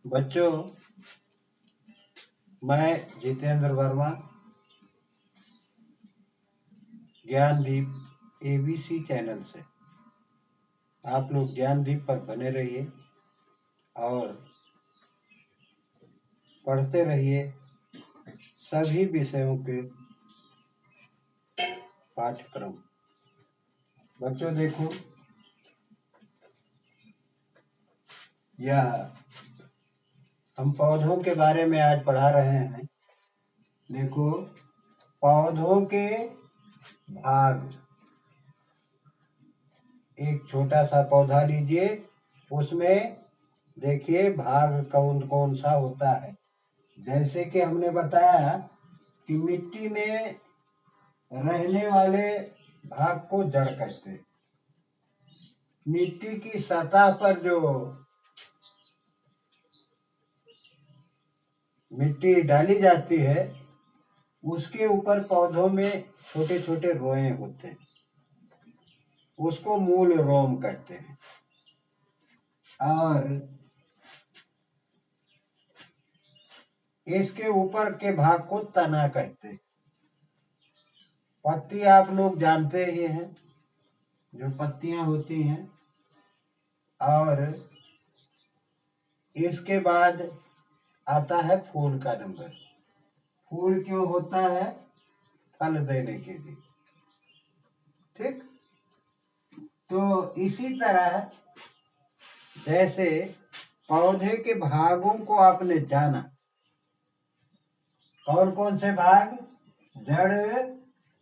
बच्चों, मैं Jitendra Verma Gyandeep ABC channel से। आप लोग ज्ञानदीप पर बने रहिए और पढ़ते रहिए सभी विषयों के पाठ्यक्रम। बच्चों देखो, यह हम पौधों के बारे में आज पढ़ा रहे हैं। देखो, पौधों के भाग। एक छोटा सा पौधा लीजिए, उसमें देखिए भाग कौन कौन सा होता है। जैसे कि हमने बताया कि मिट्टी में रहने वाले भाग को जड़ कहते हैं। मिट्टी की सतह पर जो मिट्टी डाली जाती है, उसके ऊपर पौधों में छोटे छोटे रोए होते हैं, उसको मूल रोम कहते हैं। और इसके ऊपर के भाग को तना कहते हैं। पत्ती आप लोग जानते ही हैं, जो पत्तियां होती हैं। और इसके बाद आता है फूल का नंबर। फूल क्यों होता है? फल देने के लिए। ठीक। तो इसी तरह जैसे पौधे के भागों को आपने जाना, कौन कौन से भाग? जड़,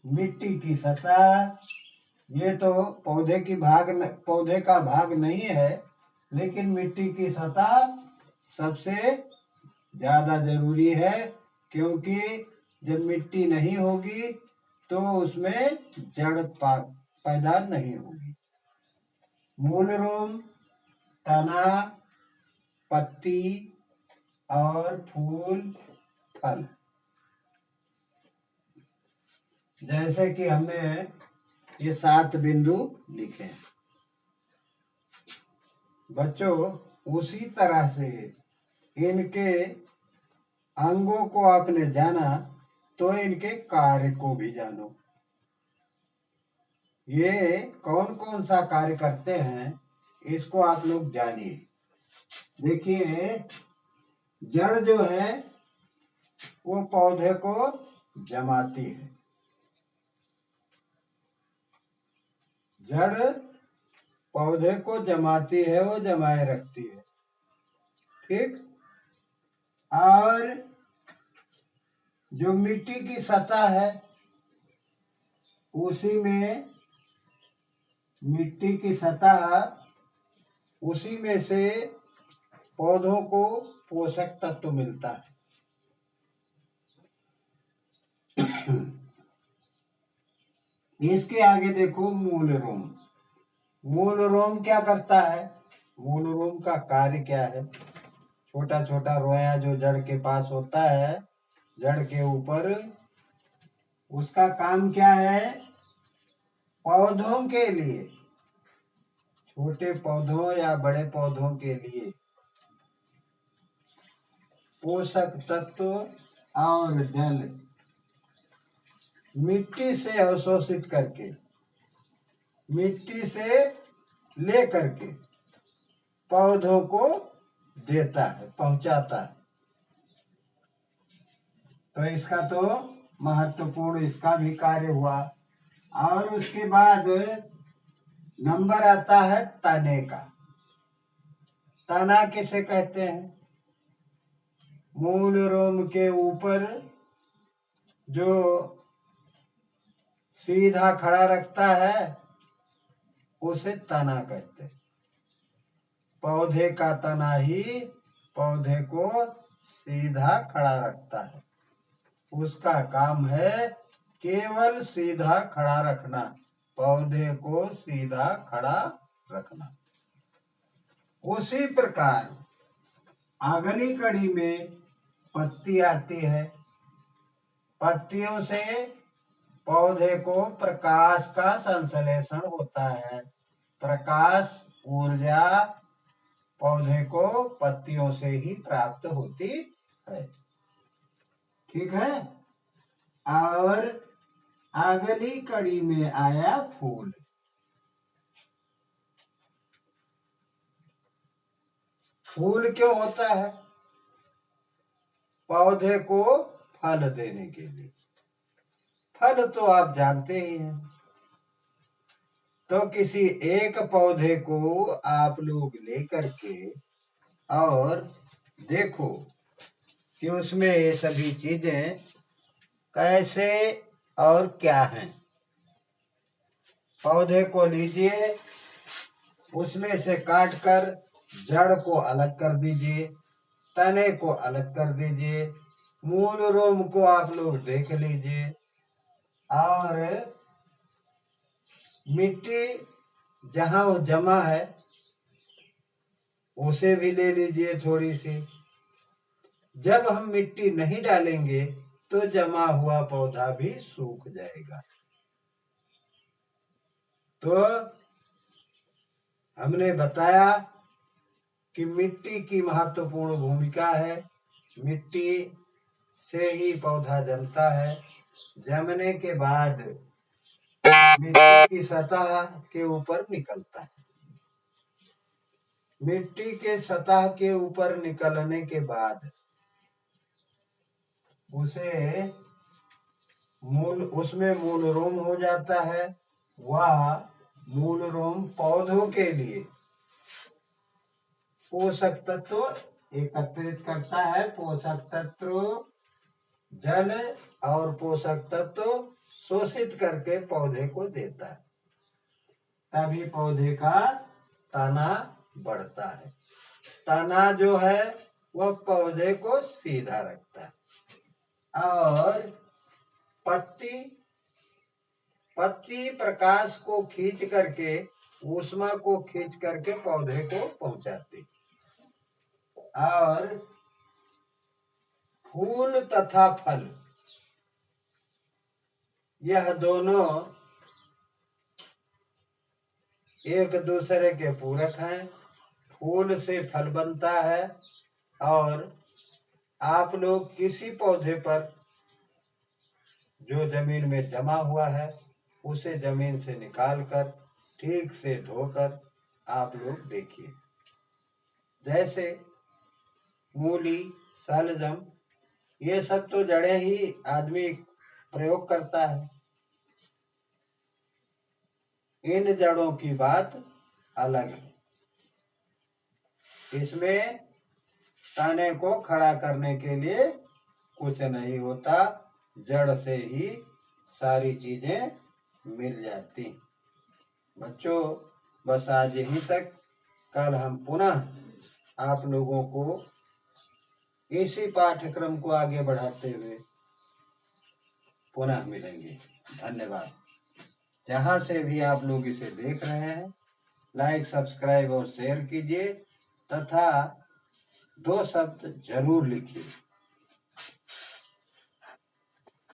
मिट्टी की सतह। ये तो पौधे का भाग नहीं है, लेकिन मिट्टी की सतह सबसे ज्यादा जरूरी है, क्योंकि जब मिट्टी नहीं होगी तो उसमें जड़ पैदा नहीं होगी। मूल रोम, तना, पत्ती और फूल, फल। जैसे कि हमने ये 7 बिंदु लिखे हैं। बच्चों, उसी तरह से इनके अंगों को आपने जाना तो इनके कार्य को भी जानो। ये कौन कौन सा कार्य करते हैं, इसको आप लोग जानिए। देखिए, जड़ जो है वो पौधे को जमाती है। जड़ पौधे को जमाती है, वो जमाए रखती है। ठीक। और जो मिट्टी की सतह है, उसी में मिट्टी की सतह, उसी में से पौधों को पोषक तत्व मिलता है। इसके आगे देखो मूल रोम। मूल रोम क्या करता है? मूल रोम का कार्य क्या है? छोटा छोटा रोया जो जड़ के पास होता है, जड़ के ऊपर, उसका काम क्या है? पौधों के लिए, छोटे पौधों या बड़े पौधों के लिए पोषक तत्व और जल मिट्टी से अवशोषित करके, मिट्टी से ले करके पौधों को देता है, पहुंचाता है। तो इसका तो महत्वपूर्ण इसका भी कार्य हुआ। और उसके बाद नंबर आता है तने का। तना किसे कहते हैं? मूल रोम के ऊपर जो सीधा खड़ा रखता है, उसे तना कहते हैं। पौधे का तना ही पौधे को सीधा खड़ा रखता है। उसका काम है केवल सीधा खड़ा रखना, पौधे को सीधा खड़ा रखना। उसी प्रकार अगली कड़ी में पत्ती आती है। पत्तियों से पौधे को प्रकाश का संश्लेषण होता है। प्रकाश ऊर्जा पौधे को पत्तियों से ही प्राप्त होती है। ठीक है। और अगली कड़ी में आया फूल। फूल क्यों होता है? पौधे को फल देने के लिए। फल तो आप जानते ही हैं। तो किसी एक पौधे को आप लोग लेकर के और देखो कि उसमें ये सभी चीजें कैसे और क्या हैं। पौधे को लीजिए, उसमें से काट कर जड़ को अलग कर दीजिए, तने को अलग कर दीजिए, मूल रोम को आप लोग देख लीजिए, और मिट्टी जहां वो जमा है उसे भी ले लीजिए थोड़ी सी। जब हम मिट्टी नहीं डालेंगे तो जमा हुआ पौधा भी सूख जाएगा। तो हमने बताया कि मिट्टी की महत्वपूर्ण भूमिका है। मिट्टी से ही पौधा जमता है। जमने के बाद मिट्टी की सतह के ऊपर निकलता है। मिट्टी के सतह के ऊपर निकलने के बाद उसे उसमें मूल रोम हो जाता है। वह मूल रोम पौधों के लिए पोषक तत्व एकत्रित करता है। पोषक तत्व जल और पोषक तत्व शोषित करके पौधे को देता है। तभी पौधे का तना बढ़ता है। तना जो है वह पौधे को सीधा रखता है। और पत्ती प्रकाश को खींच करके, ऊष्मा को खींच करके पौधे को पहुंचाती। और फूल तथा फल, यह दोनों एक दूसरे के पूरक हैं। फूल से फल बनता है, और आप लोग किसी पौधे पर जो जमीन में जमा हुआ है उसे जमीन से निकालकर ठीक से धोकर आप लोग देखिए। जैसे मूली, शलजम, ये सब तो जड़ें ही आदमी प्रयोग करता है। इन जड़ों की बात अलग है। इसमें तने को खड़ा करने के लिए कुछ नहीं होता, जड़ से ही सारी चीजें मिल जाती। बच्चों, बस आज यहीं तक। कल हम पुनः आप लोगों को इसी पाठ्यक्रम को आगे बढ़ाते हुए पुनः मिलेंगे। धन्यवाद। जहां से भी आप लोग इसे देख रहे हैं, लाइक, सब्सक्राइब और शेयर कीजिए, तथा 2 शब्द जरूर लिखिए।